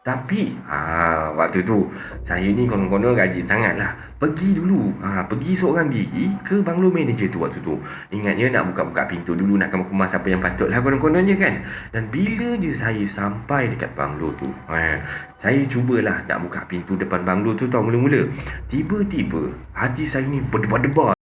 Tapi waktu tu saya ni konon-konon rajin sangat lah. Pergi dulu, pergi seorang diri ke banglo manager tu waktu tu. Ingatnya nak buka-buka pintu dulu, nak kemas-kemas apa yang patut lah konon-kononnya kan. Dan bila je saya sampai dekat banglo tu, saya cubalah nak buka pintu depan banglo tu tau mula-mula. Tiba-tiba hati saya ni berdebar-debar.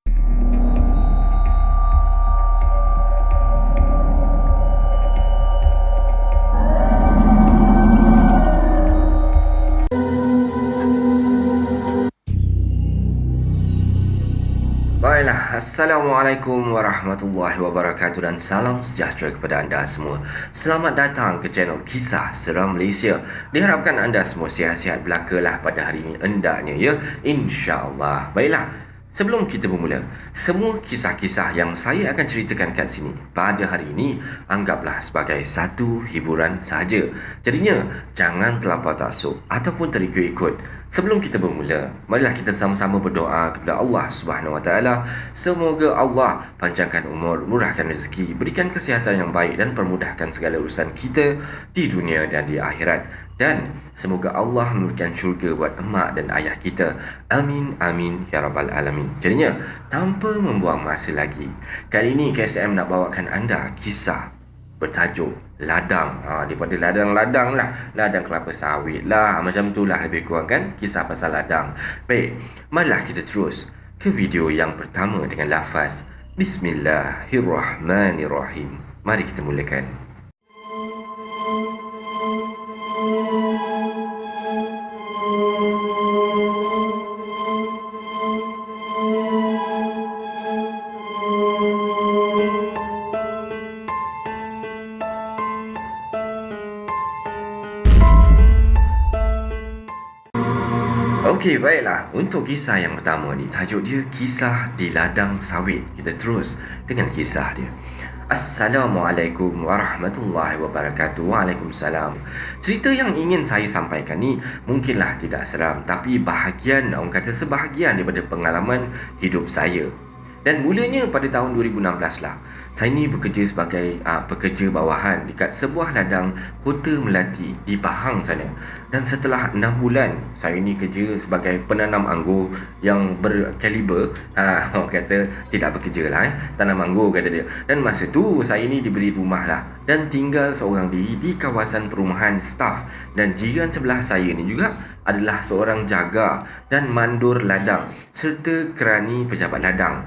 Baiklah, Assalamualaikum warahmatullahi wabarakatuh dan salam sejahtera kepada anda semua. Selamat datang ke channel Kisah Seram Malaysia. Diharapkan anda semua sihat-sihat belaka lah pada hari ini hendaknya ya, insya-Allah. Baiklah, sebelum kita bermula, semua kisah-kisah yang saya akan ceritakan kat sini pada hari ini anggaplah sebagai satu hiburan sahaja. Jadinya jangan terlampau taksub ataupun terikut-ikut. Sebelum kita bermula, marilah kita sama-sama berdoa kepada Allah Subhanahu Wa Taala. Semoga Allah panjangkan umur, murahkan rezeki, berikan kesihatan yang baik dan permudahkan segala urusan kita di dunia dan di akhirat. Dan semoga Allah memberikan syurga buat emak dan ayah kita. Amin, amin, ya rabbal alamin. Jadinya, tanpa membuang masa lagi, kali ini KSM nak bawakan anda kisah bertajuk ladang. Daripada ladang-ladang lah, ladang kelapa sawit lah, macam tu lah lebih kurang kan, kisah pasal ladang. Baik, marilah kita terus ke video yang pertama dengan lafaz Bismillahirrahmanirrahim. Mari kita mulakan. Okey, baiklah. Untuk kisah yang pertama ni, tajuk dia Kisah di Ladang Sawit. Kita terus dengan kisah dia. Assalamualaikum warahmatullahi wabarakatuh. Waalaikumsalam. Cerita yang ingin saya sampaikan ni mungkinlah tidak seram, tapi bahagian, orang kata sebahagian daripada pengalaman hidup saya. Dan mulanya pada tahun 2016 lah. Saya ni bekerja sebagai pekerja bawahan dekat sebuah ladang Kota Melati di Pahang sana. Dan setelah 6 bulan saya ni kerja sebagai penanam anggur yang berkaliber, orang kata tidak bekerja lah, tanam anggur kata dia. Dan masa tu saya ni diberi rumah lah dan tinggal seorang diri di kawasan perumahan staf. Dan jiran sebelah saya ni juga adalah seorang jaga dan mandor ladang serta kerani pejabat ladang.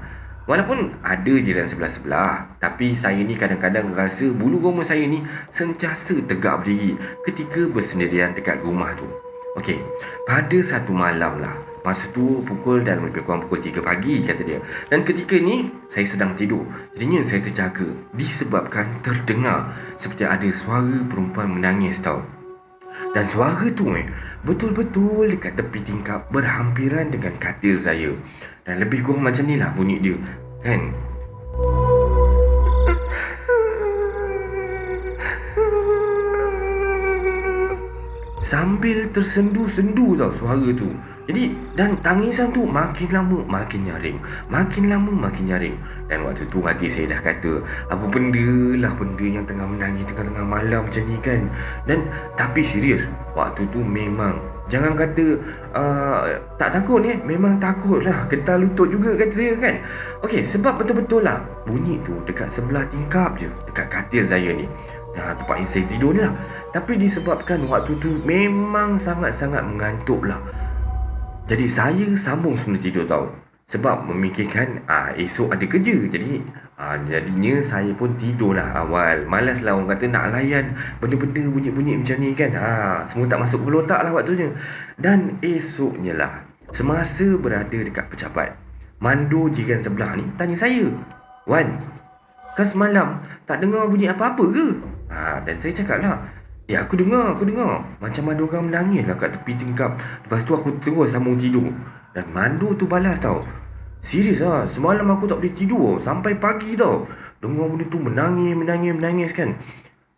Walaupun ada jiran sebelah-sebelah, tapi saya ni kadang-kadang rasa bulu roma saya ni sentiasa tegak berdiri ketika bersendirian dekat rumah tu. Okey, pada satu malam lah, masa tu pukul dalam lebih kurang pukul 3 pagi kata dia. Dan ketika ni saya sedang tidur. Jadinya saya terjaga disebabkan terdengar seperti ada suara perempuan menangis tau. Dan suara tu betul-betul dekat tepi tingkap berhampiran dengan katil saya. Dan lebih kurang macam ni lah bunyi dia, kan? Sambil tersendu-sendu tau suara tu. Jadi, dan tangisan tu makin lama makin nyaring, makin lama makin nyaring. Dan waktu tu hati saya dah kata, apa benda lah benda yang tengah menangis tengah-tengah malam macam ni kan. Dan tapi serius, waktu tu memang, jangan kata tak takut ni, memang takut lah, getar lutut juga kata saya kan. Okey, sebab betul-betul lah bunyi tu dekat sebelah tingkap je, dekat katil saya ni, tempat yang saya tidur ni lah. Tapi disebabkan waktu tu memang sangat-sangat mengantuk lah, jadi saya sambung semula tidur tau. Sebab memikirkan esok ada kerja. Jadi jadinya saya pun tidur lah awal. Malas lah orang kata nak layan benda-benda bunyi-bunyi macam ni kan. Semua tak masuk kepala otak lah waktunya. Dan esoknya lah, semasa berada dekat pejabat, mandor jiran sebelah ni tanya saya, "Wan, kan semalam tak dengar bunyi apa-apa ke?" Dan saya cakap lah, "Ya, aku dengar. Macam ada orang menangis lah kat tepi tingkap." Lepas tu aku terus sambung tidur. Dan mandor tu balas tau, "Serius lah, semalam aku tak boleh tidur sampai pagi tau. Dengar benda tu menangis kan."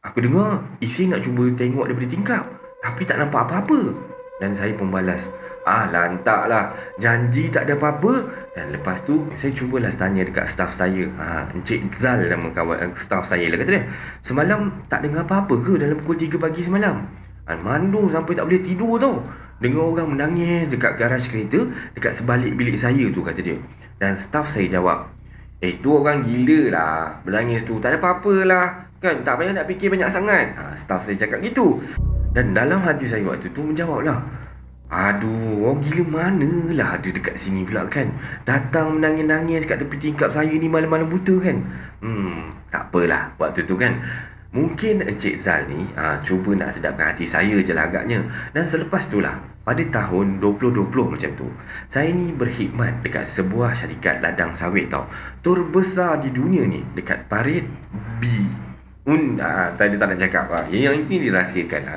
Aku dengar isteri nak cuba tengok daripada tingkap, tapi tak nampak apa-apa. Dan saya pun balas, lantak lah, janji tak ada apa-apa. Dan lepas tu saya cubalah tanya dekat staff saya, Encik Zal nama kawan staff saya lah, kata dia, "Semalam tak dengar apa-apa ke dalam pukul 3 pagi semalam?" Mandu sampai tak boleh tidur tau. Dengar orang menangis dekat garaj kereta, dekat sebalik bilik saya tu, kata dia. Dan staff saya jawab, tu orang gila lah, menangis tu, tak ada apa-apa lah. Kan, tak payah nak fikir banyak sangat. Staff saya cakap gitu. Dan dalam hati saya waktu tu menjawab lah, aduh, orang gila manalah ada dekat sini pula kan. Datang menangis-nangis kat tepi tingkap saya ni malam-malam buta kan. Tak apalah waktu tu kan. Mungkin Encik Zal ni cuba nak sedapkan hati saya je lah agaknya. Dan selepas tu lah, pada tahun 2020 macam tu, saya ni berkhidmat dekat sebuah syarikat ladang sawit tau, terbesar di dunia ni, dekat Parit B. Tadi tak nak cakap yang ini dirahsiakan lah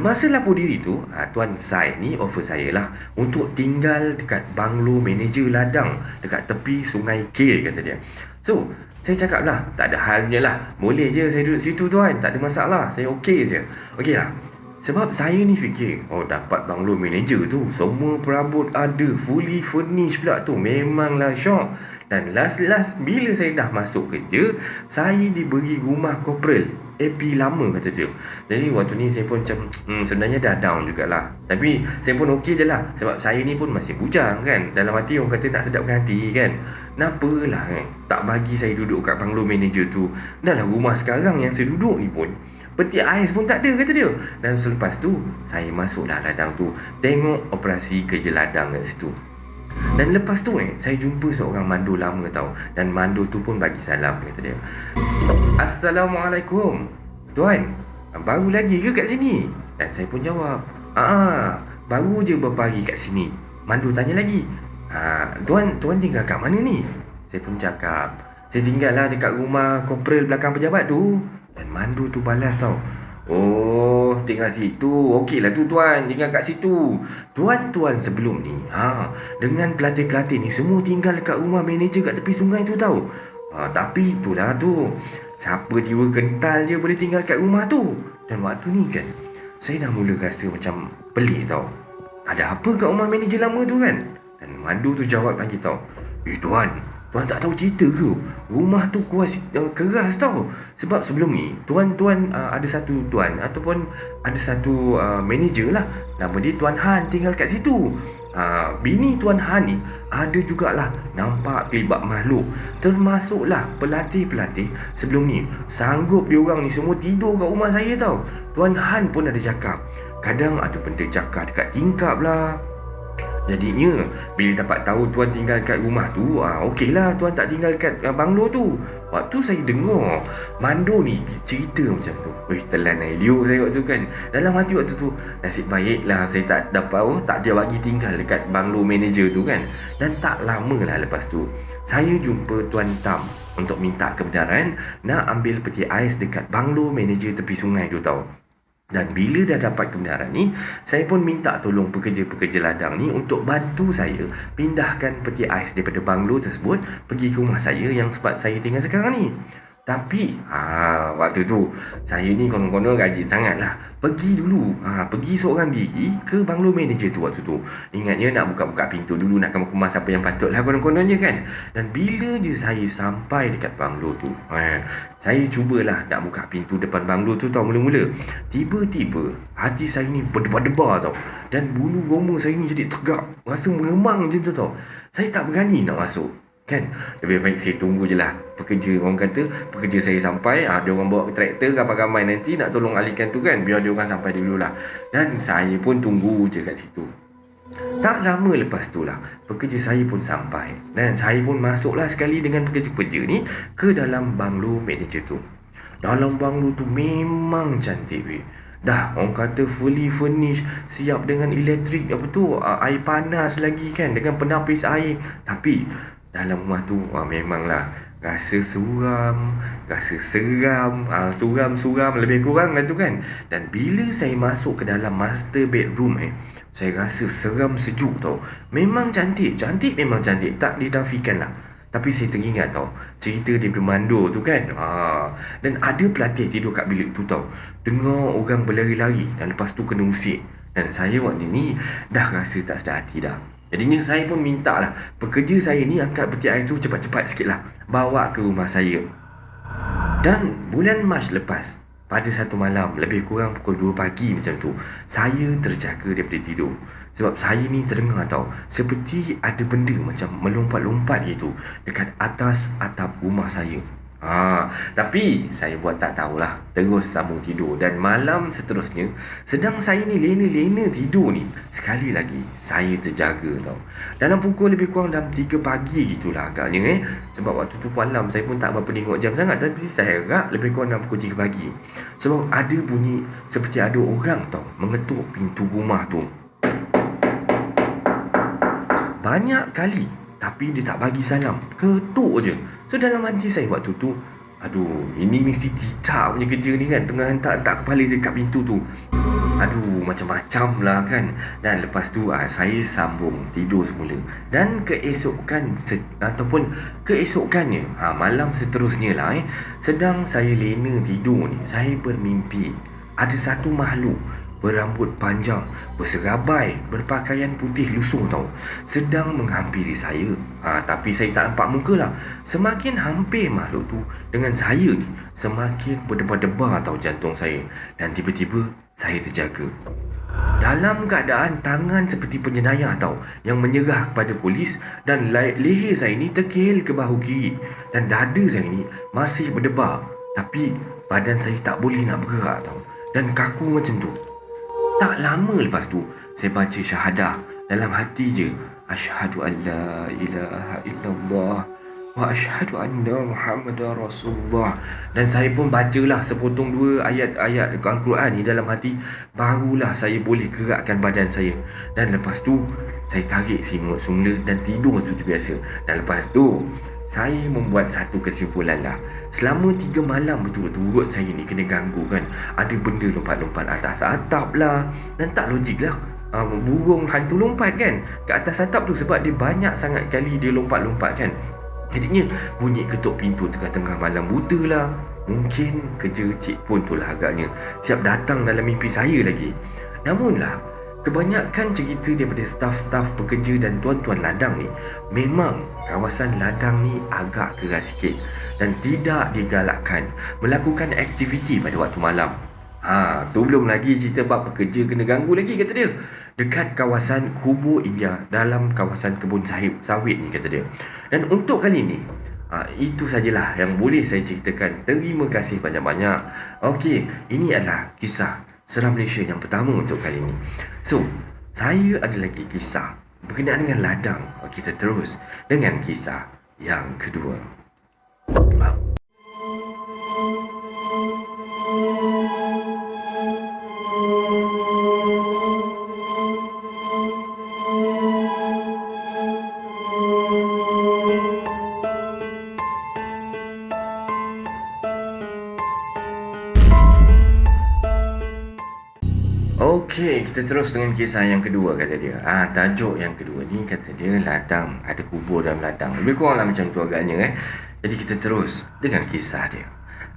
Masa lapor diri tu, Tuan Sai ni offer saya lah untuk tinggal dekat banglo manager ladang dekat tepi Sungai Kil, kata dia. So saya cakap lah, tak ada halnya lah, boleh je saya duduk situ tuan, tak ada masalah, saya okey je. Okey lah. Sebab saya ni fikir, dapat banglo manager tu, semua perabot ada, fully furnished pula tu, memanglah syok. Dan last bila saya dah masuk kerja, saya diberi rumah korporal AP lama, kata dia. Jadi waktu ni saya pun macam sebenarnya dah down jugalah. Tapi saya pun okey je lah, sebab saya ni pun masih bujang kan. Dalam hati orang kata nak sedapkan hati kan. Kenapalah tak bagi saya duduk kat banglo manager tu. Dah lah rumah sekarang yang saya duduk ni pun peti ais pun tak ada, kata dia. Dan selepas tu saya masuklah ladang tu, tengok operasi kerja ladang kat situ. Dan lepas tu saya jumpa seorang mandu lama tau. Dan mandu tu pun bagi salam, kata dia. Assalamualaikum. Tuan, baru lagi ke kat sini? Dan saya pun jawab, baru je beberapa hari kat sini. Mandu tanya lagi, Tuan tinggal kat mana ni? Saya pun cakap, saya tinggal lah dekat rumah korporal belakang pejabat tu. Dan mandu tu balas tau, tinggal situ. Okeylah tu tuan, tinggal kat situ. Tuan-tuan sebelum ni dengan pelatih-pelatih ni semua tinggal dekat rumah manager kat tepi sungai tu tau. Tapi itulah tu, siapa jiwa kental je boleh tinggal kat rumah tu. Dan waktu ni kan, saya dah mula rasa macam pelik tau. Ada apa kat rumah manager lama tu kan? Dan mandu tu jawab lagi tau, Tuan tak tahu cerita ke? Rumah tu keras tau. Sebab sebelum ni Tuan ada satu tuan ataupun ada satu manager lah, nama dia Tuan Han, tinggal kat situ. Bini Tuan Han ni ada jugalah nampak kelibat makhluk. Termasuklah pelatih-pelatih sebelum ni, sanggup diorang ni semua tidur kat rumah saya tau. Tuan Han pun ada cakap, kadang ada benda cakap dekat tingkap lah. Jadinya bila dapat tahu tuan tinggal kat rumah tu, okeylah tuan tak tinggal kat banglo tu. Waktu saya dengar mandu ni cerita macam tu, telan air liur saya waktu tu kan. Dalam hati waktu tu, nasib baiklah saya tak dapat, tak dia bagi tinggal dekat banglo manager tu kan. Dan tak lama lah lepas tu, saya jumpa Tuan Tam untuk minta kebenaran nak ambil peti ais dekat banglo manager tepi sungai tu tau. Dan bila dah dapat kebenaran ni, saya pun minta tolong pekerja-pekerja ladang ni untuk bantu saya pindahkan peti ais daripada banglo tersebut pergi ke rumah saya yang tempat saya tinggal sekarang ni. Tapi waktu tu saya ni konon-konon rajin sangat lah, pergi dulu pergi seorang diri ke banglo manager tu waktu tu. Ingatnya nak buka-buka pintu dulu, nak kemas apa yang patut lah konon-kononnya kan. Dan bila je saya sampai dekat banglo tu, saya cubalah nak buka pintu depan banglo tu tau. Mula-mula tiba-tiba hati saya ni berdebar-debar tau. Dan bulu roma saya ni jadi tegak, rasa meremang macam tu tau. Saya tak berani nak masuk kan. Lebih baik saya tunggu je lah pekerja saya sampai. Dia orang bawa traktor ramai-ramai nanti nak tolong alihkan tu kan, biar dia orang sampai dululah. Dan saya pun tunggu je kat situ. Tak lama lepas tu lah pekerja saya pun sampai. Dan saya pun masuklah sekali dengan pekerja-pekerja ni ke dalam banglo manager tu. Dalam banglo tu memang cantik dah orang kata fully furnished, siap dengan elektrik air panas lagi kan, dengan penapis air. Tapi dalam rumah tu memanglah rasa suram, rasa seram, suram lebih kurang lah tu kan. Dan bila saya masuk ke dalam master bedroom saya rasa seram sejuk tau. Memang cantik memang cantik, tak dinafikan lah. Tapi saya teringat tau cerita daripada Mando tu kan. Dan ada pelatih tidur kat bilik tu tau, dengar orang berlari-lari dan lepas tu kena usik. Dan saya waktu ni dah rasa tak sedar hati dah. Jadinya saya pun minta lah pekerja saya ni angkat peti ais tu cepat-cepat sikit lah, bawa ke rumah saya. Dan bulan Mac lepas, pada satu malam, lebih kurang pukul 2 pagi macam tu, saya terjaga daripada tidur. Sebab saya ni terdengar tau, seperti ada benda macam melompat-lompat gitu dekat atas atap rumah saya. Tapi saya buat tak tahulah, terus sambung tidur. Dan malam seterusnya, sedang saya ni lena-lena tidur ni, sekali lagi saya terjaga tau. Dalam pukul lebih kurang dalam 3 pagi gitulah agaknya Sebab waktu tu malam saya pun tak berapa tengok jam sangat, tapi saya agak lebih kurang dalam pukul 3 pagi. Sebab ada bunyi seperti ada orang tau mengetuk pintu rumah tu banyak kali, tapi dia tak bagi salam, ketuk je. So dalam hati saya waktu tu, aduh, ini mesti cicak punya kerja ni kan, tengah hentak-hentak kepala dekat pintu tu. Aduh, macam-macam lah kan. Dan lepas tu saya sambung tidur semula. Dan keesokannya, malam seterusnya lah sedang saya lena tidur ni, saya bermimpi ada satu makhluk berambut panjang, berserabai, berpakaian putih lusuh tau, sedang menghampiri saya. Tapi saya tak nampak muka lah. Semakin hampir makhluk tu dengan saya ni, semakin berdebar-debar tau jantung saya. Dan tiba-tiba saya terjaga. Dalam keadaan tangan seperti penjenayah tau, yang menyerah kepada polis, dan leher saya ni terkehil ke bahu kiri, dan dada saya ni masih berdebar. Tapi badan saya tak boleh nak bergerak tau, dan kaku macam tu. Tak lama lepas tu, saya baca syahadah dalam hati je. Asyhadu an la ilaha illallah wa asyhadu anna Muhammadar Rasulullah. Dan saya pun bacalah sepotong 2 ayat-ayat Al-Quran ni dalam hati. Barulah saya boleh gerakkan badan saya. Dan lepas tu, saya tarik selimut semula dan tidur seperti biasa. Dan lepas tu, saya membuat satu kesimpulan lah. Selama 3 malam berturut-turut saya ni kena ganggu kan. Ada benda lompat-lompat atas atap lah. Dan tak logik lah. Burung hantu lompat kan ke atas atap tu, sebab dia banyak sangat kali dia lompat-lompat kan. Jadinya bunyi ketuk pintu tengah-tengah malam buta lah. Mungkin kerja cik pun tu lah agaknya siap datang dalam mimpi saya lagi. Namunlah, kebanyakan cerita daripada staf-staf pekerja dan tuan-tuan ladang ni, memang kawasan ladang ni agak keras sikit dan tidak digalakkan melakukan aktiviti pada waktu malam. Tu belum lagi cerita bab pekerja kena ganggu lagi, kata dia, dekat kawasan kubur India dalam kawasan kebun sawit ni, kata dia. Dan untuk kali ni, itu sajalah yang boleh saya ceritakan. Terima kasih banyak-banyak. Okey, ini adalah kisah seram Malaysia yang pertama untuk kali ni. So, saya ada lagi kisah berkenaan dengan ladang. Kita terus dengan kisah yang kedua. Okey, kita terus dengan kisah yang kedua, kata dia. Tajuk yang kedua ni, kata dia, ladang. Ada kubur dalam ladang. Lebih kurang lah macam tu agaknya Jadi kita terus dengan kisah dia.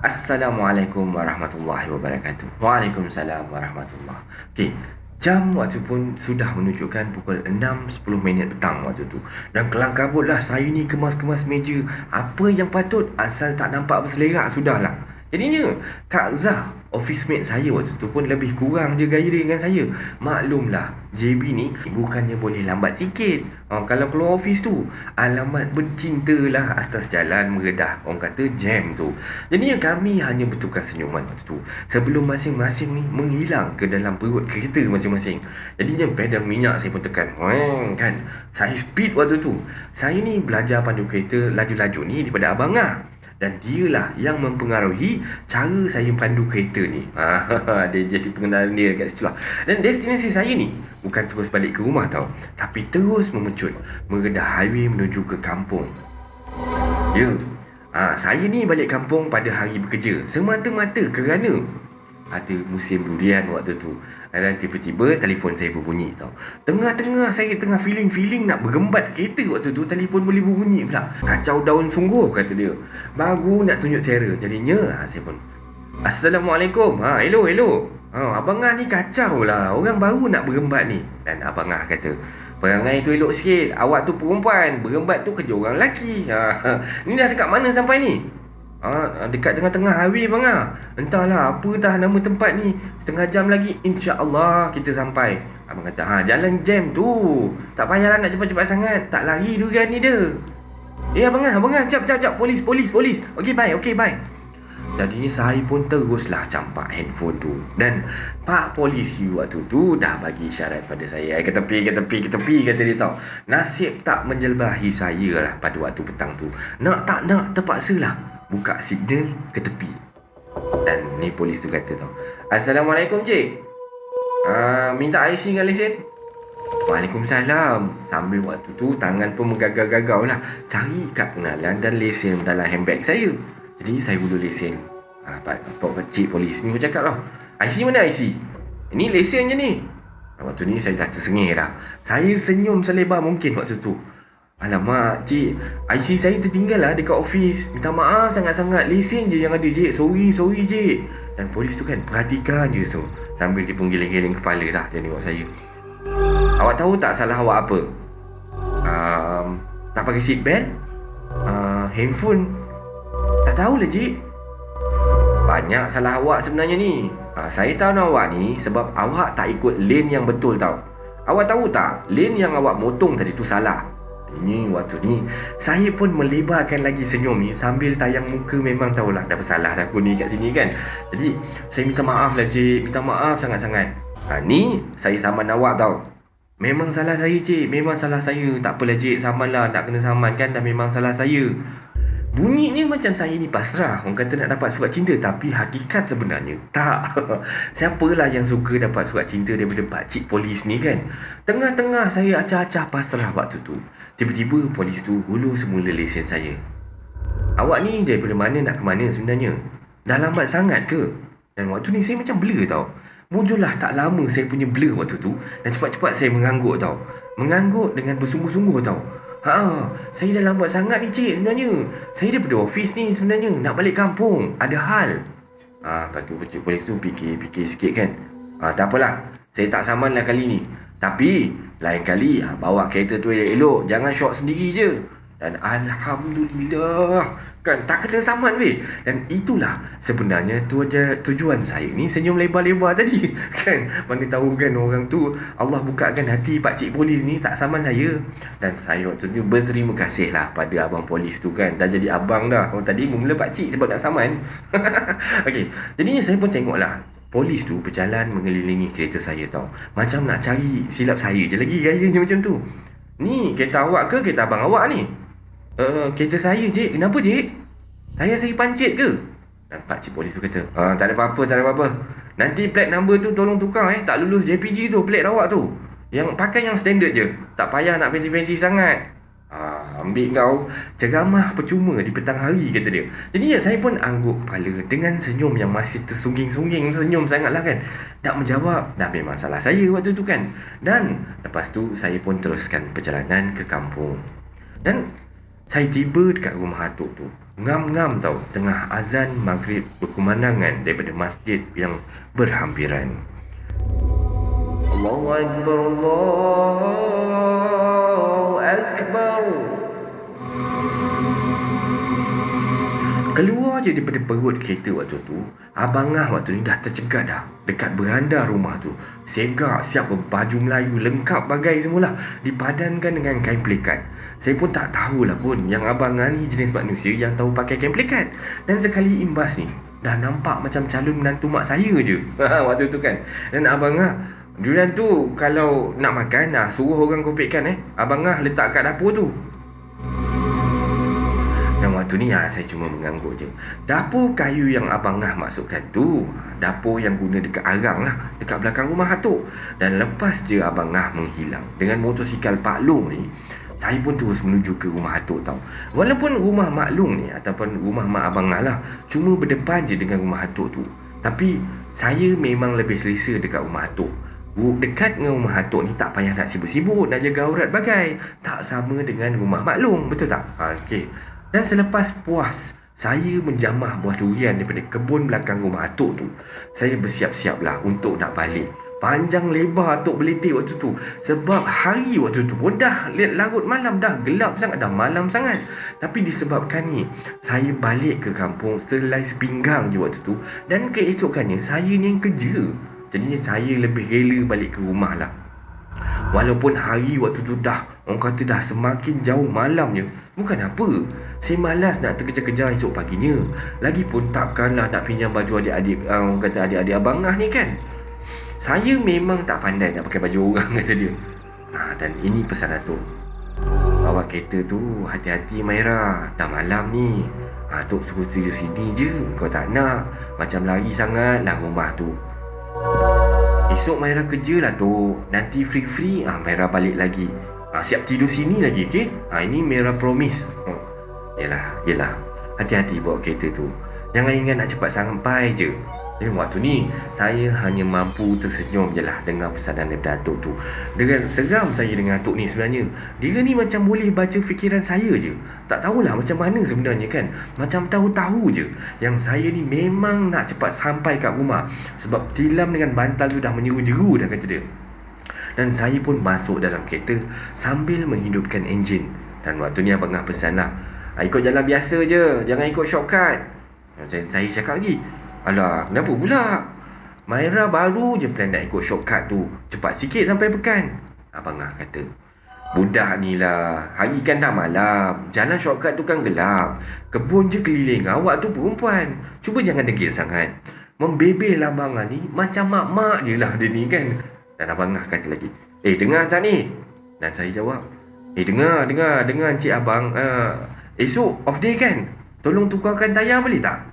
Assalamualaikum warahmatullahi wabarakatuh. Waalaikumsalam warahmatullahi. Okey, jam waktu pun sudah menunjukkan pukul 6.10 minit petang waktu tu. Dan kelang kabut lah saya ni kemas-kemas meja. Apa yang patut, asal tak nampak berselerak sudahlah. Jadinya Kak Zah, office mate saya waktu tu pun lebih kurang je gaya dia dengan saya. Maklumlah, JB ni bukannya boleh lambat sikit. Kalau keluar office tu, alamat bercinta lah atas jalan meredah, orang kata jam tu. Jadinya kami hanya bertukar senyuman waktu tu, sebelum masing-masing ni menghilang ke dalam perut kereta masing-masing. Jadinya pedal minyak saya pun tekan. Kan, saya speed waktu tu. Saya ni belajar pandu kereta laju-laju ni daripada abang dan dialah yang mempengaruhi cara saya pandu kereta ni. Dia jadi pengenalan dia kat situ lah. Dan destinasi saya ni bukan terus balik ke rumah tau, tapi terus memecut meredah highway menuju ke kampung. Saya ni balik kampung pada hari bekerja semata-mata kerana ada musim durian waktu tu. Dan tiba-tiba telefon saya berbunyi tau. Tengah-tengah saya tengah feeling nak bergembat kereta waktu tu, telefon boleh berbunyi pula. Kacau daun sungguh, kata dia. Baru nak tunjuk terror. Jadinya saya pun, Assalamualaikum. Hello. Abang ni kacau lah. Orang baru nak bergembat ni. Dan abang kata, perangai tu elok sikit. Awak tu perempuan, bergembat tu kerja orang lelaki. Ni dah dekat mana sampai ni? Dekat tengah-tengah highway bang ah. Entahlah apa dah nama tempat ni. Setengah jam lagi insya-Allah kita sampai. Abang kata, jalan jam tu. Tak payahlah nak cepat-cepat sangat. Tak lari durian ni dia. Abang ah, jap. Polis. Okey bye. Jadinya saya pun teruslah campak handphone tu. Dan pak polisi waktu tu dah bagi isyarat pada saya. Ke tepi kata dia tau. Nasib tak menjelabahi saya lah pada waktu petang tu. Nak tak nak terpaksalah buka signal ke tepi. Dan ni polis tu kata tau, Assalamualaikum cik, minta IC dengan lesen. Waalaikumsalam. Sambil waktu tu tangan pun menggagau-gagau lah cari kad pengenalan dan lesen dalam handbag saya. Jadi saya hulur lesen. Pak cik polis ni bercakap lah, IC mana IC? Ini lesen je ni. Waktu ni saya dah tersengih dah. Saya senyum selebar mungkin waktu tu. Alamak cik, IC saya tertinggal lah dekat office. Minta maaf sangat-sangat, lesen je yang ada cik. Sorry cik. Dan polis tu kan perhatikan je tu. Sambil dia pun geleng-geleng kepala dah. Dia tengok saya. Awak tahu tak salah awak apa? Tak pakai seat belt? Handphone? Tak tahulah cik. Banyak salah awak sebenarnya ni. Saya tahu awak ni sebab awak tak ikut lane yang betul tau. Awak tahu tak, lane yang awak motong tadi tu salah. Ini waktu ni saya pun melebarkan lagi senyum ni sambil tayang muka. Memang tahulah dah bersalah dah aku ni kat sini kan. Jadi saya minta maaf lah cik. Minta maaf sangat-sangat. Ni saya saman awak tau. Memang salah saya cik. Memang salah saya. Tak apalah cik, saman lah. Nak kena saman kan, dah memang salah saya. Bunyinya macam saya ni pasrah. Orang kata nak dapat surat cinta. Tapi hakikat sebenarnya tak. Siapalah yang suka dapat surat cinta daripada pakcik polis ni kan. Tengah-tengah saya acah-acah pasrah waktu tu. Tiba-tiba polis tu hulur semula lesen saya. Awak ni daripada mana nak ke mana sebenarnya? Dah lambat sangat ke? Dan waktu ni saya macam blur tau. Muncullah tak lama saya punya blur waktu tu. Dan cepat-cepat saya mengangguk tau. Mengangguk dengan bersungguh-sungguh tau. Saya dah lambat sangat ni cik sebenarnya. Saya daripada office ni sebenarnya. Nak balik kampung. Ada hal. Lepas tu pakcik polis tu fikir sikit kan. Tak apalah. Saya tak saman lah kali ni. Tapi lain kali bawa kereta tu elok-elok. Jangan syok sendiri je. Dan Alhamdulillah kan tak kena saman weh. Dan itulah sebenarnya tujuan saya ni senyum lebar-lebar tadi kan. Mana tahu kan orang tu Allah bukakan hati pakcik polis ni tak saman saya. Dan saya waktu tu berterima kasih lah pada abang polis tu kan. Dah jadi abang dah. Orang tadi mula pakcik sebab nak saman. Okey, jadinya saya pun tengok lah polis tu berjalan mengelilingi kereta saya tau. Macam nak cari silap saya je lagi gayanya macam tu. Ni kereta awak ke kereta abang awak ni? Kereta saya cik. Kenapa cik? Saya pancit ke? Dan pakcik polis tu kata, tak ada apa-apa. Nanti plat number tu tolong tukar tak lulus JPG tu plat awak tu. Yang pakai yang standard je. Tak payah nak fancy-fancy sangat. Ambil kau ceramah percuma di petang hari, kata dia. Jadi saya pun angguk kepala dengan senyum yang masih tersungging-sungging. Senyum sangatlah kan. Tak menjawab. Dah memang salah saya waktu tu kan. Dan lepas tu saya pun teruskan perjalanan ke kampung. Dan saya tiba dekat rumah atuk tu. Ngam-ngam tau. Tengah azan maghrib berkumandangan daripada masjid yang berhampiran. Allahu Akbar, Allahu Akbar. Keluar je daripada perut kereta waktu tu, Abang Ah waktu ni dah tercegat dah dekat beranda rumah tu. Segak siap berbaju Melayu lengkap bagai semualah, dipadankan dengan kain pelikat. Saya pun tak tahulah pun yang Abang Ah ni jenis manusia yang tahu pakai kain pelikat. Dan sekali imbas ni, dah nampak macam calon menantu mak saya je waktu tu kan. Dan Abang Ah, durian tu kalau nak makan, suruh orang kopekkan Abang Ah letak kat dapur tu. Dan waktu ni saya cuma mengangguk je. Dapur kayu yang Abang Ah masukkan tu, dapur yang guna dekat arang lah, dekat belakang rumah atuk. Dan lepas je Abang Ah menghilang dengan motosikal Pak Long ni, saya pun terus menuju ke rumah atuk tau. Walaupun rumah Mak Long ni ataupun rumah Mak Abang Ah lah cuma berdepan je dengan rumah atuk tu, tapi saya memang lebih selesa dekat rumah atuk. Dekat dengan rumah atuk ni tak payah nak sibuk-sibuk nak jaga aurat bagai. Tak sama dengan rumah Mak Long, betul tak? Okey. Dan selepas puas saya menjamah buah durian daripada kebun belakang rumah atuk tu, saya bersiap-siap lah untuk nak balik. panjang lebar atuk beletik waktu tu. Sebab hari waktu tu pun dah larut malam, dah gelap sangat, dah malam sangat. Tapi disebabkan ni, saya balik ke kampung selai sepinggang je waktu tu. Dan keesokannya saya ni yang kerja. Jadinya saya lebih rela balik ke rumah lah. Walaupun hari waktu tu dah, orang kata dah semakin jauh malamnya, bukan apa, saya malas nak terkejar-kejar esok paginya. Lagipun takkanlah nak pinjam baju adik-adik, orang kata adik-adik abangah ni kan. Saya memang tak pandai nak pakai baju orang, kata dia. Dan ini pesan Atuk. Bawa kereta tu hati-hati Maira, dah malam ni. Atuk suruh tidur sini je, kau tak nak. Macam lari sangat lah rumah tu. Esok Maira kerja lah tu. Nanti free-free Maira balik lagi. Siap tidur sini lagi, okey? Ini Maira promise. Yelah. Hati-hati bawa kereta tu. Jangan ingat nak cepat sampai je. Dan waktu ni saya hanya mampu tersenyum je lah dengar pesanan daripada Atuk tu. Dengan seram saya dengan Atuk ni sebenarnya. Dia ni macam boleh baca fikiran saya je. Tak tahulah macam mana sebenarnya kan. Macam tahu-tahu je yang saya ni memang nak cepat sampai kat rumah. Sebab tilam dengan bantal tu dah menyeru-jeru dah, kata dia. Dan saya pun masuk dalam kereta sambil menghidupkan enjin. Dan waktu ni abang Ngah pesan lah, ikut jalan biasa je, jangan ikut shortcut. Dan saya cakap lagi, alah, kenapa pula? Maira baru je plan nak ikut shortcut tu, cepat sikit sampai Pekan. Abang Ngah kata, budak ni lah, hari kan dah malam, jalan shortcut tu kan gelap, kebun je keliling, awak tu perempuan, cuba jangan degil sangat. Membebel abang Ngah ni macam mak-mak je lah dia ni kan. Dan abang Ngah kata lagi, dengar tak ni? Dan saya jawab, dengar Encik Abang, esok off day kan? Tolong tukarkan tayar boleh tak?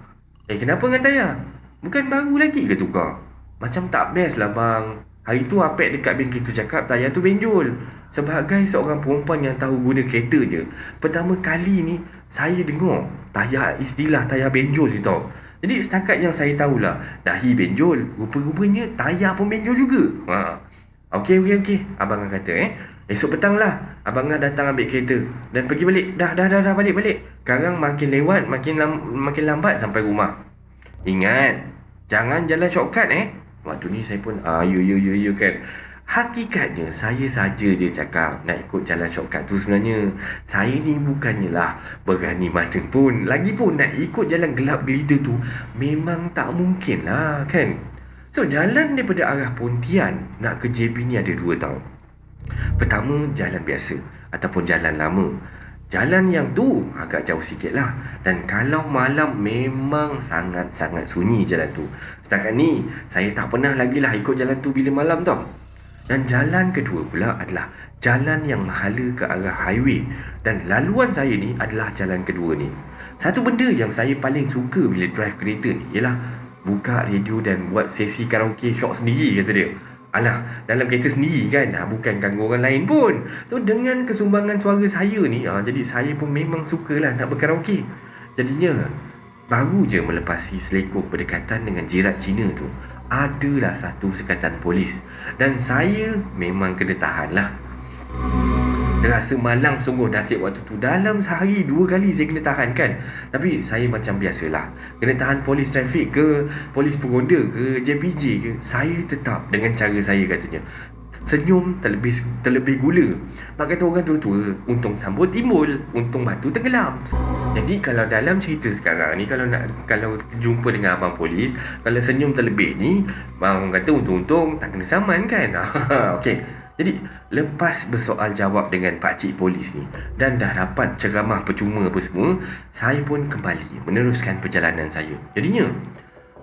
Kenapa dengan tayar? Bukan baru lagi ke tukar? Macam tak best lah bang. Hari tu Apek dekat bengkel tu cakap tayar tu benjol. Sebagai seorang perempuan yang tahu guna kereta je, pertama kali ni saya dengar istilah tayar benjol ni tau. Jadi setakat yang saya tahulah, dahi benjol, rupa-rupanya tayar pun benjol juga. Okey. Abang Ngah kata esok petang lah Abang Ngah datang ambil kereta dan pergi balik. Dah balik. Sekarang makin lewat makin lambat sampai rumah. Ingat, jangan jalan shortcut Waktu ni saya pun ya kan. Hakikatnya saya saja je cakap nak ikut jalan shortcut tu sebenarnya. Saya ni bukannya lah berani mana pun. Lagipun nak ikut jalan gelap gelita tu memang tak mungkin lah kan. So jalan daripada arah Pontian nak ke JB ni ada dua tau. Pertama jalan biasa ataupun jalan lama. Jalan yang tu agak jauh sikit lah. Dan kalau malam memang sangat-sangat sunyi jalan tu. Setakat ni saya tak pernah lagi lah ikut jalan tu bila malam tau. Dan jalan kedua pula adalah jalan yang menghala ke arah highway. Dan laluan saya ni adalah jalan kedua ni. Satu benda yang saya paling suka bila drive kereta ni ialah buka radio dan buat sesi karaoke shot sendiri, kata dia. Alah, dalam kereta sendiri kan, bukan ganggu orang lain pun. So dengan kesumbangan suara saya ni, jadi saya pun memang sukalah nak berkaraoke. Jadinya baru je melepasi selekoh berdekatan dengan jirat Cina tu, adalah satu sekatan polis. Dan saya memang kena tahan lah. Terasa malang sungguh nasib waktu tu. Dalam sehari 2 kali saya kena tahan kan. Tapi saya macam biasalah, kena tahan polis trafik ke, polis peronda ke, JPJ ke, saya tetap dengan cara saya, katanya. Senyum terlebih gula. Mak kata orang tua-tua, untung sambut timbul, untung batu tenggelam. Jadi kalau dalam cerita sekarang ni, kalau jumpa dengan abang polis, kalau senyum terlebih ni, orang kata untung-untung tak kena saman kan. Okey. Jadi lepas bersoal jawab dengan pakcik polis ni dan dah dapat ceramah percuma apa semua, saya pun kembali meneruskan perjalanan saya. Jadinya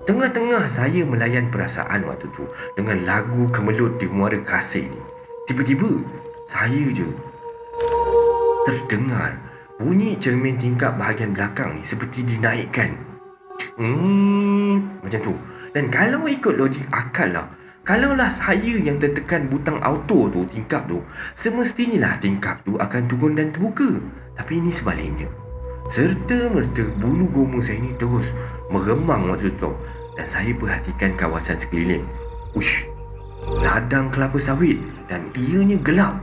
tengah-tengah saya melayan perasaan waktu tu dengan lagu kemelut di Muara Kasih ni, tiba-tiba saya je terdengar bunyi cermin tingkap bahagian belakang ni seperti dinaikkan. Macam tu. Dan kalau ikut logik akal lah, kalaulah saya yang tertekan butang auto tu, tingkap tu, semestinya lah tingkap tu akan turun dan terbuka. Tapi ini sebaliknya. Serta-merta bulu goma saya ni terus meremang waktu tu. Dan saya perhatikan kawasan sekeliling. Ladang kelapa sawit dan ianya gelap.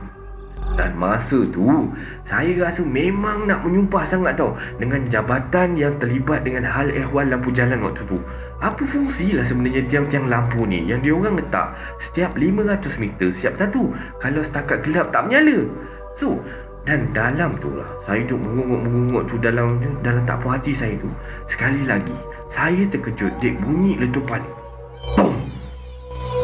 Dan masa tu, saya rasa memang nak menyumpah sangat tau dengan jabatan yang terlibat dengan hal ehwal lampu jalan waktu tu. Apa fungsi lah sebenarnya tiang-tiang lampu ni yang diorang letak setiap 500 meter setiap satu kalau setakat gelap tak menyala. So, dan dalam tu lah, saya duduk mengunguk tu dalam tak puas hati saya tu. Sekali lagi, saya terkejut dek bunyi letupan. Boom!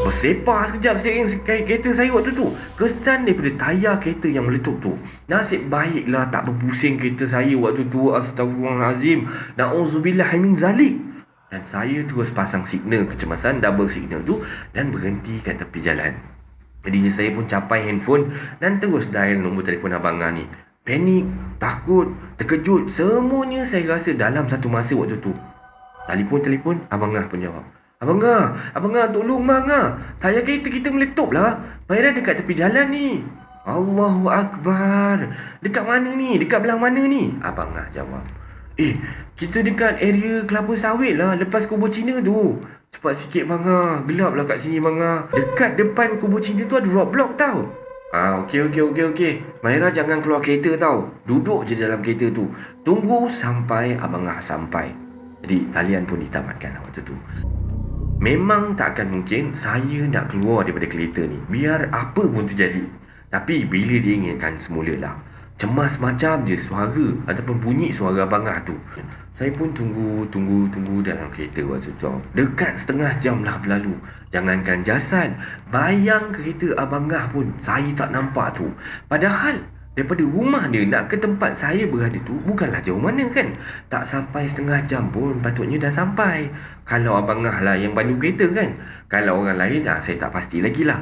Bersepah sekejap steering kereta saya waktu tu. Kesan daripada tayar kereta yang meletup tu. Nasib baiklah tak berpusing kereta saya waktu tu. Astaghfirullahalazim. Na'udzubillah min zalik. Dan saya terus pasang signal kecemasan, double signal tu, dan berhenti kat tepi jalan. Jadinya saya pun capai handphone dan terus dial nombor telefon Abang Ngah ni. Panik, takut, terkejut, semuanya saya rasa dalam satu masa waktu tu. Telefon, Abang Ngah pun jawab. Abang Ngah, tolong Abang Ngah. Tayar kereta kita meletup lah. Bayar dekat tepi jalan ni. Allahu Akbar. Dekat mana ni? Dekat belah mana ni? Abang Ngah jawab. Kita dekat area Kelapa Sawit lah. Lepas kubur Cina tu. Cepat sikit Abang Ngah. Gelap lah kat sini Abang Ngah. Dekat depan kubur Cina tu ada roadblock tau. Okey. Maira jangan keluar kereta tau. Duduk je dalam kereta tu. Tunggu sampai Abang Ngah sampai. Jadi talian pun ditamatkan waktu tu. Memang tak akan mungkin saya nak keluar daripada kereta ni, biar apa pun terjadi. Tapi bila diingatkan semula lah, cemas macam je suara ataupun bunyi suara Abang Ngah tu. Saya pun tunggu dalam kereta waktu tu. Dekat setengah jam lah berlalu. Jangankan jasad, bayang kereta Abang Ngah pun saya tak nampak tu. Padahal daripada rumah dia nak ke tempat saya berada tu bukanlah jauh mana kan. Tak sampai setengah jam pun patutnya dah sampai. Kalau Abang Ngah lah yang pandu kereta kan. Kalau orang lain saya tak pasti lagi lah.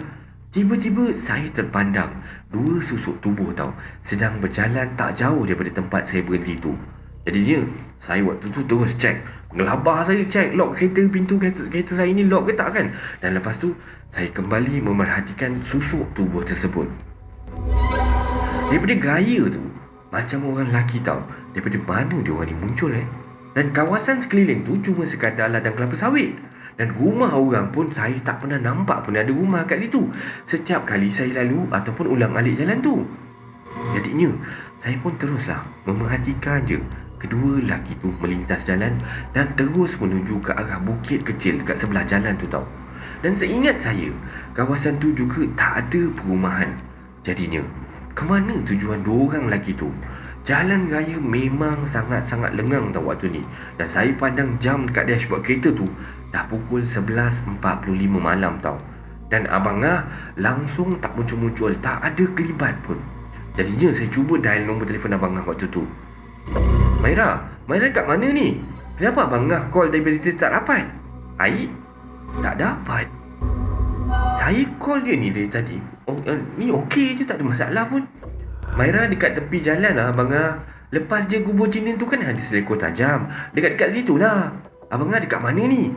Tiba-tiba saya terpandang dua susuk tubuh tau sedang berjalan tak jauh daripada tempat saya berhenti tu. Jadinya saya waktu tu terus cek. Gelabah saya cek lock kereta, pintu kereta saya ni lock ke tak kan. Dan lepas tu saya kembali memerhatikan susuk tubuh tersebut. Daripada gaya tu macam orang lelaki tau. Daripada mana dia orang ni muncul Dan kawasan sekeliling tu cuma sekadar ladang kelapa sawit. Dan rumah orang pun saya tak pernah nampak pun ada rumah kat situ setiap kali saya lalu ataupun ulang alik jalan tu. Jadinya saya pun teruslah memerhatikan je kedua lelaki tu melintas jalan dan terus menuju ke arah bukit kecil kat sebelah jalan tu tau. Dan seingat saya, kawasan tu juga tak ada perumahan. Jadinya ke mana tujuan dua orang lelaki tu? Jalan raya memang sangat-sangat lengang tau waktu ni. Dan saya pandang jam dekat dashboard kereta tu dah pukul 11.45 malam tau. Dan Abang Ngah langsung tak muncul-muncul, tak ada kelibat pun. Jadinya saya cuba dial nombor telefon Abang Ngah waktu tu. Maira kat mana ni? Kenapa Abang Ngah call daripada dia tak dapat? Tak dapat. Saya call dia ni dari tadi. Ni okey je, tak ada masalah pun. Maira dekat tepi jalan lah Abang Ngah. Lepas je kubur Cina tu kan ada selekor tajam. Dekat situ lah. Abang Ngah dekat mana ni?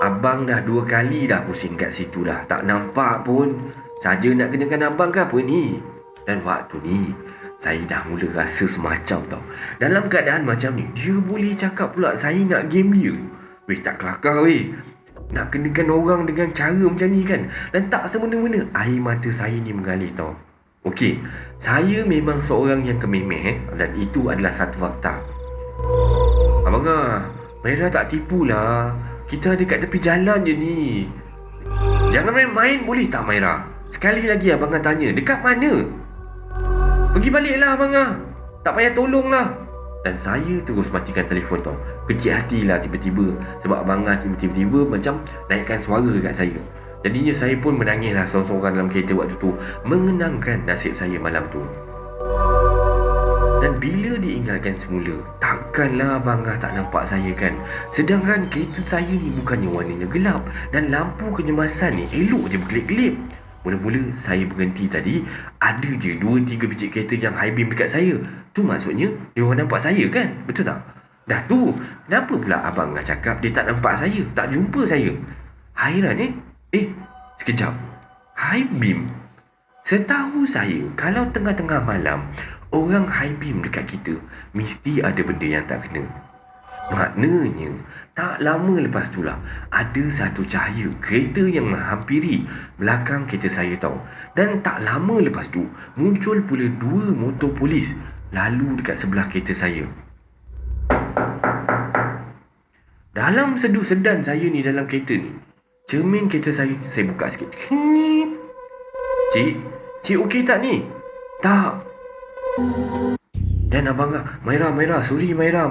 Abang dah 2 kali dah pusing kat situ dah. Tak nampak pun. Saja nak kenakan abang ke apa ni? Dan waktu ni saya dah mula rasa semacam tau. Dalam keadaan macam ni, dia boleh cakap pula saya nak game dia. Weh, tak kelakar weh. Nak kenakan orang dengan cara macam ni kan. Dan tak semena-mena air mata saya ni mengalir tau. Okey, saya memang seorang yang kememeh dan itu adalah satu fakta. Abang Ngah, Maira tak tipu lah. Kita ada kat tepi jalan je ni. Jangan main-main boleh tak Maira? Sekali lagi Abang Ngah tanya, dekat mana? Pergi baliklah Abang Ngah. Tak payah tolong lah. Dan saya terus matikan telefon tau. Kecil hatilah tiba-tiba. Sebab Abang Ngah tiba-tiba macam naikkan suara kat saya. Jadinya saya pun menangislah seorang-seorang dalam kereta waktu tu, mengenangkan nasib saya malam tu. Dan bila diingatkan semula, takkanlah Abang Ngah tak nampak saya kan. Sedangkan kereta saya ni bukannya warnanya gelap dan lampu kecemasan ni elok je berkelip-kelip. Mula-mula saya berhenti tadi, ada je 2-3 biji kereta yang high beam dekat saya. Tu maksudnya dia orang nampak saya kan, betul tak? Dah tu, kenapa pula Abang Ngah cakap dia tak nampak saya, tak jumpa saya? Hairan sekejap. High beam? Setahu saya, kalau tengah-tengah malam orang high beam dekat kita, mesti ada benda yang tak kena. Maknanya, tak lama lepas itulah, ada satu cahaya kereta yang menghampiri belakang kereta saya tau. Dan tak lama lepas tu, muncul pula 2 motor polis lalu dekat sebelah kereta saya. Dalam sedu sedan saya ni dalam kereta ni, cermin kereta saya buka sikit. Cik okey tak ni? Tak. Dan abang Maira, sorry Maira.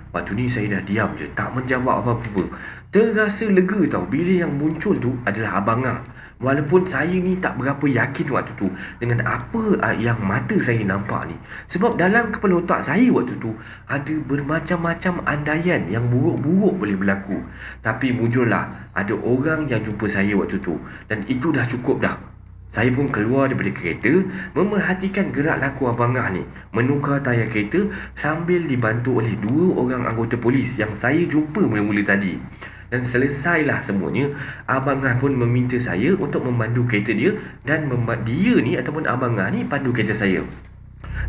Waktu ni saya dah diam je, tak menjawab apa-apa. Terasa lega tau bila yang muncul tu adalah abang Ah. Walaupun saya ni tak berapa yakin waktu tu dengan apa yang mata saya nampak ni. Sebab dalam kepala otak saya waktu tu ada bermacam-macam andaian yang buruk-buruk boleh berlaku. Tapi muncullah ada orang yang jumpa saya waktu tu. Dan itu dah cukup dah. Saya pun keluar daripada kereta, memerhatikan gerak laku abang Ah ni menukar tayar kereta sambil dibantu oleh 2 orang anggota polis yang saya jumpa mula-mula tadi. Dan selesailah semuanya, abang Ah pun meminta saya untuk memandu kereta dia dan dia ni ataupun abang Ah ni pandu kereta saya.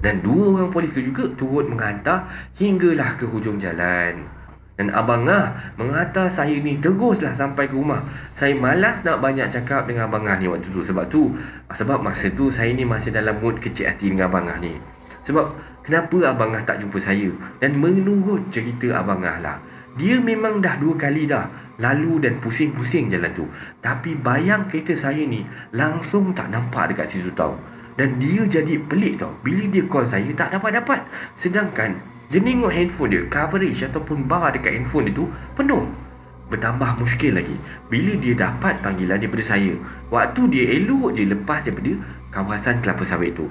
Dan 2 orang polis tu juga turut menghantar hinggalah ke hujung jalan. Dan abang Ah menghantar saya ni teruslah sampai ke rumah. Saya malas nak banyak cakap dengan abang Ah ni waktu tu. Sebab masa tu saya ni masih dalam mood kecil hati dengan abang Ah ni. Sebab kenapa abang Ah tak jumpa saya. Dan menurut cerita abang Ah lah, dia memang dah 2 kali dah lalu dan pusing-pusing jalan tu. Tapi bayang kereta saya ni langsung tak nampak dekat situ tau. Dan dia jadi pelik tau, bila dia call saya tak dapat-dapat. Sedangkan dia tengok handphone dia, coverage ataupun bar dekat handphone dia tu penuh. Bertambah muskil lagi bila dia dapat panggilan daripada saya waktu dia elok je lepas daripada kawasan kelapa sawit tu.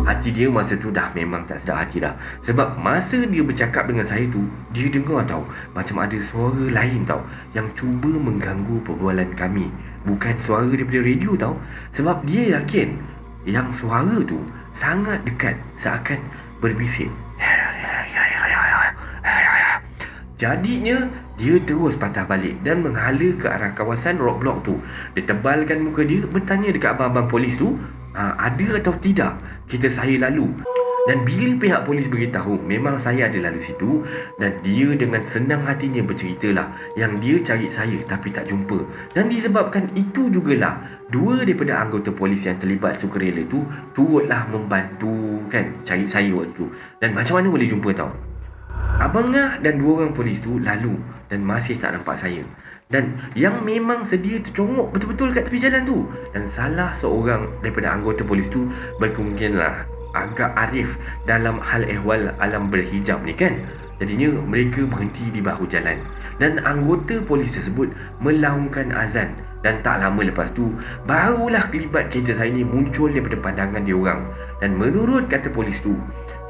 Hati dia masa tu dah memang tak sedap hati dah. Sebab masa dia bercakap dengan saya tu, dia dengar tau macam ada suara lain tau yang cuba mengganggu perbualan kami. Bukan suara daripada radio tau. Sebab dia yakin yang suara tu sangat dekat, seakan berbisik. Jadinya dia terus patah balik dan menghala ke arah kawasan roadblock tu. Dia tebalkan muka dia, bertanya dekat abang-abang polis tu ada atau tidak kereta saya lalu. Dan bila pihak polis beritahu memang saya ada lalu situ, dan dia dengan senang hatinya berceritalah yang dia cari saya tapi tak jumpa. Dan disebabkan itu jugalah 2 daripada anggota polis yang terlibat sukarela tu turutlah membantu kan cari saya waktu tu. Dan macam mana boleh jumpa tau? Abang Ah dan 2 orang polis tu lalu dan masih tak nampak saya. Dan yang memang sedia tercongok betul-betul kat tepi jalan tu. Dan salah seorang daripada anggota polis tu berkemungkinanlah agak arif dalam hal ehwal alam berhijab ni kan. Jadinya mereka berhenti di bahu jalan. Dan anggota polis tersebut melaungkan azan. Dan tak lama lepas tu, barulah kelibat kereta saya ni muncul daripada pandangan dia orang. Dan menurut kata polis tu,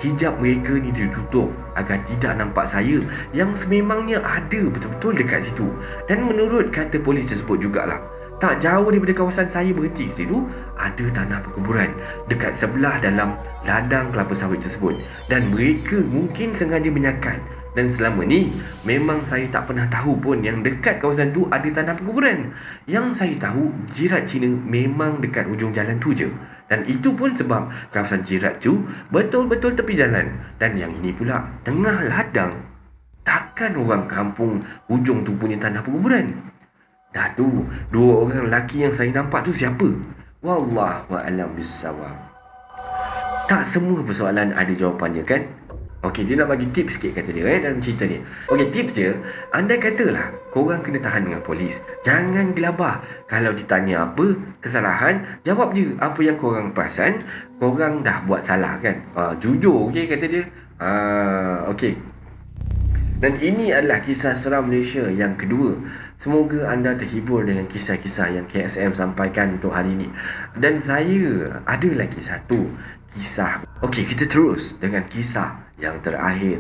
hijab mereka ni ditutup agar tidak nampak saya yang sememangnya ada betul-betul dekat situ. Dan menurut kata polis tersebut jugalah, tak jauh daripada kawasan saya berhenti ke situ, ada tanah perkuburan dekat sebelah dalam ladang kelapa sawit tersebut. Dan mereka mungkin sengaja menyakat. Dan selama ni memang saya tak pernah tahu pun yang dekat kawasan tu ada tanah perkuburan. Yang saya tahu jirat Cina memang dekat hujung jalan tu je. Dan itu pun sebab kawasan jirat tu betul-betul tepi jalan. Dan yang ini pula tengah ladang. Takkan orang kampung hujung tu punya tanah perkuburan? Dah tu 2 orang lelaki yang saya nampak tu siapa? Wallahualam bissawab. Tak semua persoalan ada jawapannya kan? Okey, dia nak bagi tips sikit kata dia dalam cerita ni. Okey, tips dia, andai katalah korang kena tahan dengan polis, jangan gelabah. Kalau ditanya apa kesalahan, jawab je apa yang korang perasan korang dah buat salah kan. Jujur, okey kata dia. Okey. Dan ini adalah kisah seram Malaysia yang kedua. Semoga anda terhibur dengan kisah-kisah yang KSM sampaikan untuk hari ini. Dan saya ada lagi satu kisah. Okey, kita terus dengan kisah yang terakhir.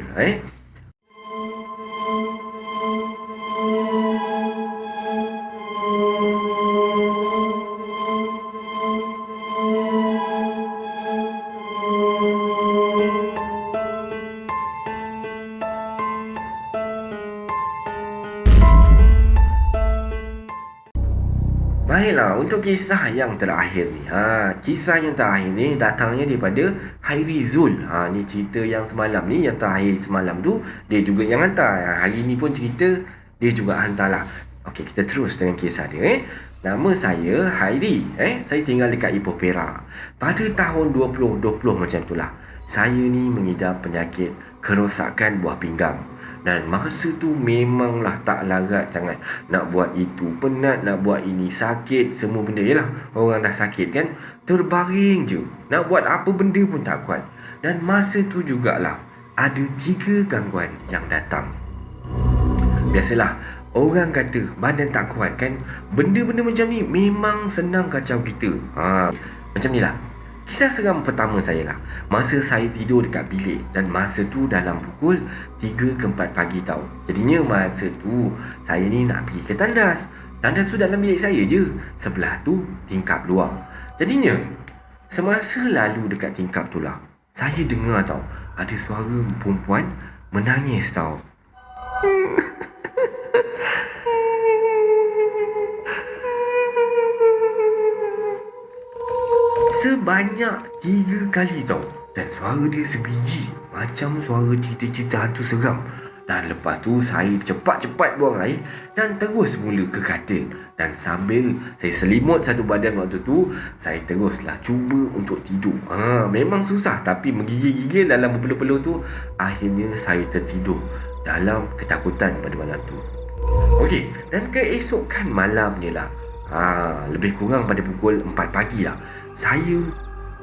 Baiklah, untuk kisah yang terakhir ni. Kisah yang terakhir ni datangnya daripada Hairi Zul. Ni cerita yang semalam ni, yang terakhir semalam tu, dia juga yang hantar. Hari ni pun cerita, dia juga hantarlah. Okey, kita terus dengan kisah dia. Nama saya Hairi. Saya tinggal dekat Ipoh Perak. Pada tahun 2020 macam itulah. Saya ni mengidap penyakit kerosakan buah pinggang. Dan masa tu memanglah tak larat sangat. Nak buat itu penat, nak buat ini sakit, semua benda. Yelah, orang dah sakit kan, terbaring je. Nak buat apa benda pun tak kuat. Dan masa tu jugalah ada 3 gangguan yang datang. Biasalah, orang kata badan tak kuat kan, benda-benda macam ni memang senang kacau kita. Macam ni lah. Kisah seram pertama saya lah. Masa saya tidur dekat bilik. Dan masa tu dalam pukul 3 ke 4 pagi tau. Jadinya masa tu saya ni nak pergi ke tandas. Tandas tu dalam bilik saya je. Sebelah tu tingkap luar. Jadinya semasa lalu dekat tingkap tu lah, saya dengar tau, ada suara perempuan menangis tau. Sebanyak 3 kali tau. Dan suara dia sebiji, macam suara cerita-cerita hantu seram. Dan lepas tu saya cepat-cepat buang air dan terus mula ke katil. Dan sambil saya selimut satu badan waktu tu, saya teruslah cuba untuk tidur. Memang susah, tapi menggigil-gigil dalam berpeluh-peluh tu, akhirnya saya tertidur dalam ketakutan pada malam tu. Okey, dan keesokan malamnya lah, lebih kurang pada pukul 4 pagi lah,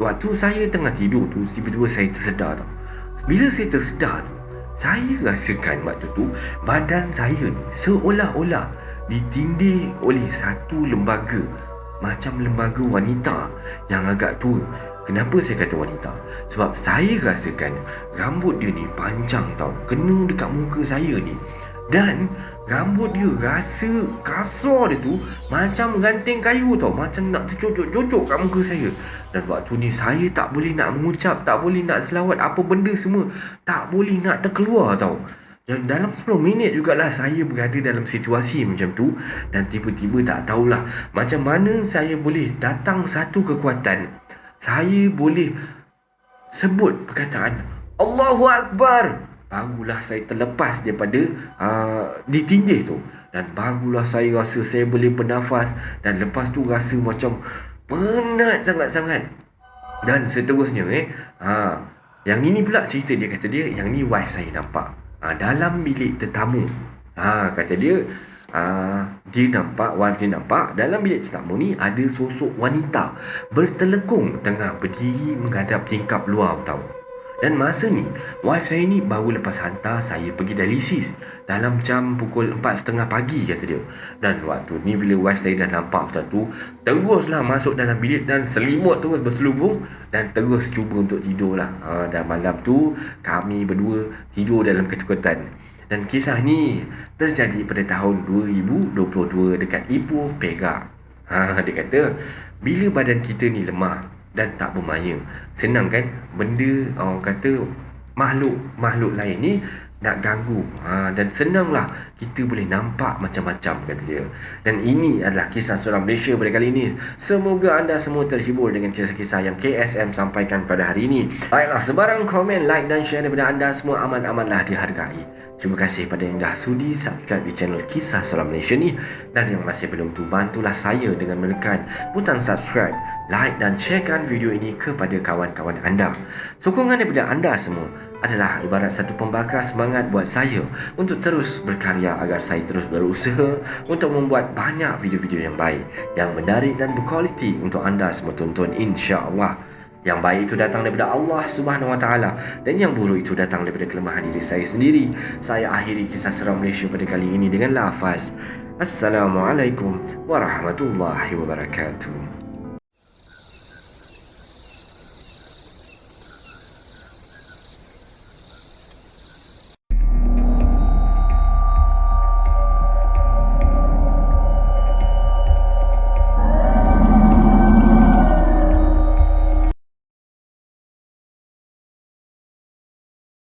waktu saya tengah tidur tu, tiba-tiba saya tersedar tau. Bila saya tersedar tu, saya rasakan waktu tu badan saya ni seolah-olah ditindih oleh satu lembaga, macam lembaga wanita yang agak tua. Kenapa saya kata wanita? Sebab saya rasakan rambut dia ni panjang tau, kena dekat muka saya ni. Dan rambut dia rasa kasar dia tu macam ranting kayu tau, macam nak tercocok-cocok kat muka saya. Dan waktu ni saya tak boleh nak mengucap, tak boleh nak selawat, apa benda semua tak boleh nak terkeluar tau. Dan dalam 10 minit jugalah saya berada dalam situasi macam tu. Dan tiba-tiba tak tahulah macam mana saya boleh datang satu kekuatan. Saya boleh sebut perkataan Allahu Akbar. Barulah saya terlepas daripada ditindih tu. Dan barulah saya rasa saya boleh bernafas. Dan lepas tu rasa macam penat sangat-sangat. Dan seterusnya yang ini pula cerita dia, kata dia, yang ni wife saya nampak dalam bilik tetamu. Kata dia, dia nampak, wife dia nampak dalam bilik tetamu ni ada sosok wanita bertelekung tengah berdiri menghadap tingkap luar tau. Dan masa ni wife saya ni baru lepas hantar saya pergi dialisis dalam jam pukul 4.30 pagi, kata dia. Dan waktu ni bila wife saya dah nampak macam tu, teruslah masuk dalam bilik dan selimut terus berselubung dan terus cuba untuk tidur lah. Dan malam tu kami berdua tidur dalam ketakutan. Dan kisah ni terjadi pada tahun 2022 dekat Ipoh Perak. Dia kata bila badan kita ni lemah dan tak bermaya, senang kan benda, orang kata makhluk lain ni nak ganggu. Dan senanglah kita boleh nampak macam-macam, kata dia. Dan ini adalah kisah seram Malaysia pada kali ini. Semoga anda semua terhibur dengan kisah-kisah yang KSM sampaikan pada hari ini. Baiklah, sebarang komen, like dan share daripada anda semua amat-amatlah dihargai. Terima kasih pada yang dah sudi subscribe di channel Kisah Seram Malaysia ni. Dan yang masih belum tu, bantulah saya dengan menekan butang subscribe, like dan sharekan video ini kepada kawan-kawan anda. Sokongan daripada anda semua adalah ibarat satu pembakar semangat buat saya untuk terus berkarya, agar saya terus berusaha untuk membuat banyak video-video yang baik, yang menarik dan berkualiti untuk anda semua tonton, insya-Allah. Yang baik itu datang daripada Allah Subhanahu Wa Taala dan yang buruk itu datang daripada kelemahan diri saya sendiri. Saya akhiri kisah seram Malaysia pada kali ini dengan lafaz Assalamualaikum warahmatullahi wabarakatuh.